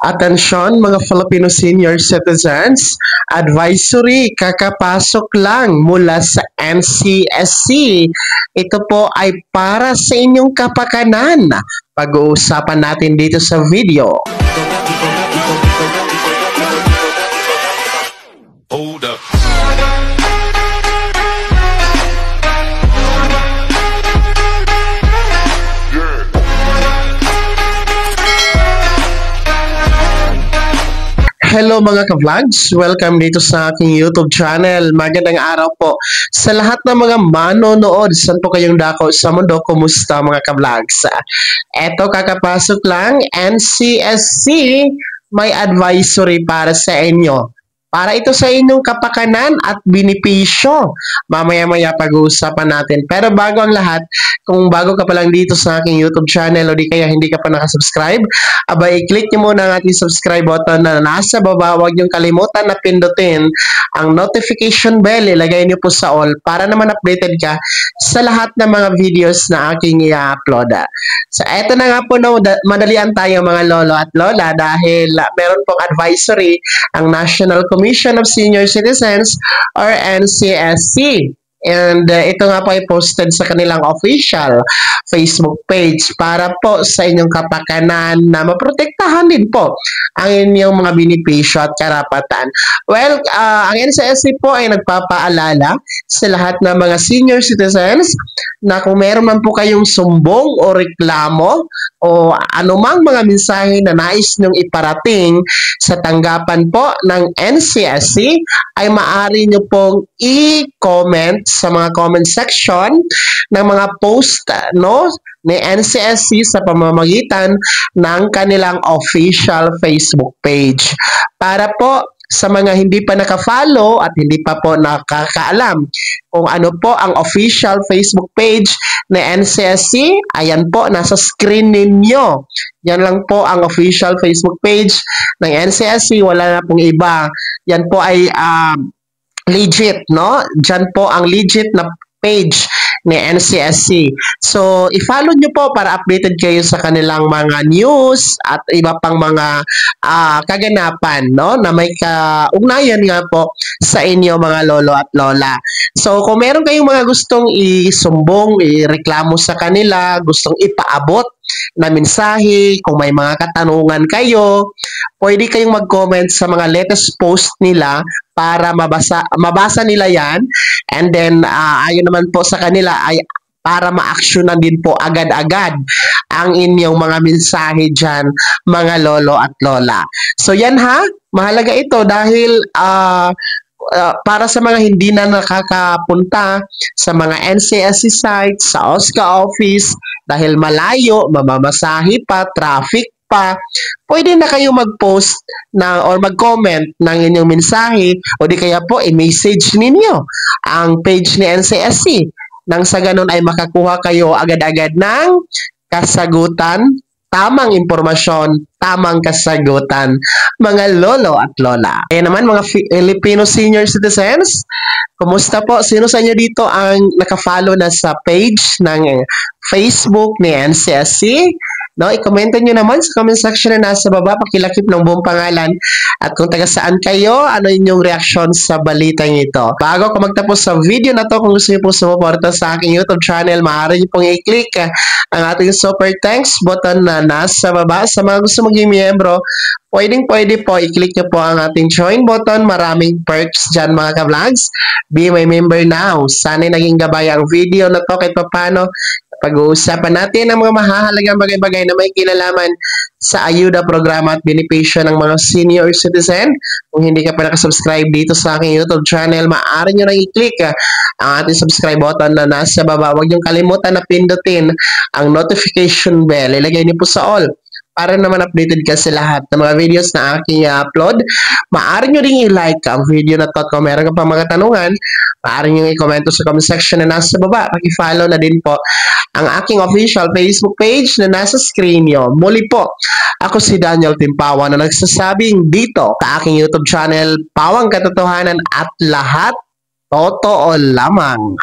Atensyon mga Filipino senior citizens, advisory kakapasok lang mula sa NCSC. Ito po ay para sa inyong kapakanan. Pag-uusapan natin dito sa video. Hold up. Hello mga ka-vlogs! Welcome dito sa aking YouTube channel. Magandang araw po sa lahat ng mga manonood. Saan po kayong dako sa mundo? Kumusta mga ka-vlogs? Eto kakapasok lang, NCSC may advisory para sa inyo. Para ito sa inyong kapakanan at benepisyo. Mamaya-maya pag-uusapan natin. Pero bago ang lahat, kung bago ka pa lang dito sa aking YouTube channel o di kaya hindi ka pa nakasubscribe, abay i-click nyo muna ang ating subscribe button na nasa baba. Huwag nyo kalimutan na pindutin ang notification bell. Ilagay nyo po sa all para naman updated ka sa lahat ng mga videos na aking i-upload. So eto na nga po, no, madalian tayo mga lolo at lola dahil meron pong advisory ang National Commission of Senior Citizens or NCSC. And ito nga po ay posted sa kanilang official Facebook page para po sa inyong kapakanan na maprotektahan din po ang inyong mga benepisyo at karapatan. Well, ang NCSC po ay nagpapaalala sa lahat ng mga senior citizens na kung meron man po kayong sumbong o reklamo o anumang mga mensahe na nais nyong iparating sa tanggapan po ng NCSC ay maaari nyo pong i-comment sa mga comment section ng mga post ni NCSC sa pamamagitan ng kanilang official Facebook page. Para po sa mga hindi pa naka-follow at hindi pa po nakakaalam kung ano po ang official Facebook page ni NCSC, ayan po, nasa screen ninyo. Yan lang po ang official Facebook page ng NCSC, wala na pong iba. Yan po ay legit, no? Diyan po ang legit na page ni NCSC. So, i-follow nyo po para updated kayo sa kanilang mga news at iba pang mga kaganapan, no? Na may kaugnayan nga po sa inyo mga lolo at lola. So, kung meron kayong mga gustong isumbong, ireklamo sa kanila, gustong ipaabot na mensahe, kung may mga katanungan kayo, pwede kayong mag-comment sa mga latest post nila para mabasa nila yan. And then, ayon naman po sa kanila ay para ma-actionan din po agad-agad ang inyong mga mensahe dyan, mga lolo at lola. So yan ha, mahalaga ito dahil para sa mga hindi na nakakapunta sa mga NCSC sites, sa OSCA office, dahil malayo, mamamasahe pa, traffic pa, pwede na kayo mag-post or mag-comment ng inyong mensahe o di kaya po i-message ninyo ang page ni NCSC. Nang sa ganun ay makakuha kayo agad-agad ng kasagutan, tamang impormasyon, tamang kasagutan, mga lolo at lola. Kaya naman mga Filipino senior citizens, kumusta po? Sino sa inyo dito ang nakafollow na sa page ng Facebook ni NCSC? No, i-commentan nyo naman sa comment section na nasa baba, pakilakip ng buong pangalan at kung taga saan kayo, ano inyong reaction sa balitang ito. Bago ako magtapos sa video na to, kung gusto nyo po sumuporta sa aking YouTube channel, maaari nyo pong i-click ang ating super thanks button na nasa baba. Sa mga gusto maging miyembro, pwede po, i-click nyo po ang ating join button. Maraming perks dyan mga ka-vlogs. Be my member now. Sana'y naging gabay ang video na to kahit paano. Pag-uusapan natin ang mga mahahalagang bagay-bagay na may kinalaman sa ayuda, programa at benepisyo ng mga senior citizen. Kung hindi ka pa nakasubscribe dito sa aking YouTube channel, maaari nyo na i-click ang ating subscribe button na nasa baba. Huwag nyo kalimutan na pindutin ang notification bell. Ilagay niyo po sa all para naman updated ka sa lahat ng mga videos na aking upload. Maaari nyo rin i-like ang video na to. Kung meron ka pa mga tanungan, maaari nyo i-comment sa comment section na nasa baba. Paki-follow na din po ang aking official Facebook page na nasa screen nyo. Muli po, ako si Daniel Timpawan na nagsasabing dito sa aking YouTube channel, Pawang Katotohanan at lahat totoo lamang.